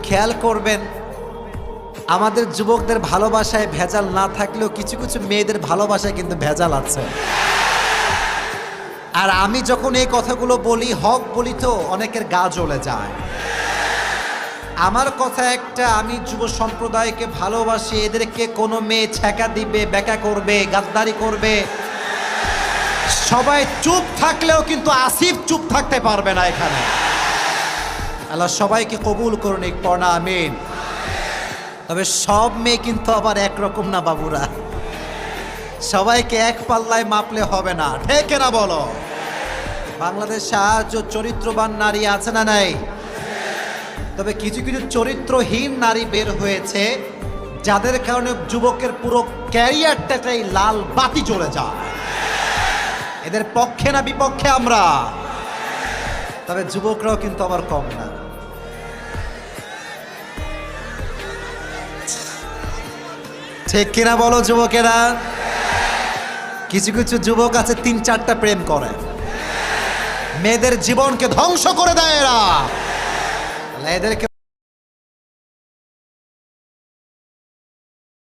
খেয়াল করবেন আমাদের যুবকদের ভালোবাসায় ভেজাল না থাকলেও কিছু কিছু মেয়েদের ভালোবাসায় কিন্তু ভেজাল আছে। আর আমি যখন এই কথাগুলো বলি, হক বলি, তো অনেকের গা জ্বলে যায়। আমার কথা একটা, আমি যুব সম্প্রদায়কে ভালোবাসি। এদেরকে কোনো মেয়ে ছ্যাঁকা দিবে, ব্যাকা করবে, গাদ্দারি করবে, সবাই চুপ থাকলেও কিন্তু আসিফ চুপ থাকতে পারবে না এখানে। আল্লাহ সবাইকে কবুল করুন, পড়না আমিন। তবে সব মেয়ে কিন্তু আবার একরকম না বাবুরা, সবাইকে এক পাল্লায় মাপলে হবে না, ঠিক না বলো? বাংলাদেশে আজ চরিত্রবান নারী আছে না নাই? তবে কিছু কিছু চরিত্রহীন নারী বের হয়েছে, যাদের কারণে যুবকের পুরো ক্যারিয়ারটাই লাল বাতি জ্বলে যায়। এদের পক্ষে না বিপক্ষে আমরা? তবে যুবকরাও কিন্তু আবার কম না। ঠিক কিনা বলো যুবকেরা? কিছু কিছু যুবক আছে 3-4টা প্রেম করে, মেয়েদের জীবনকে ধ্বংস করে দেয় এরা। এদেরকে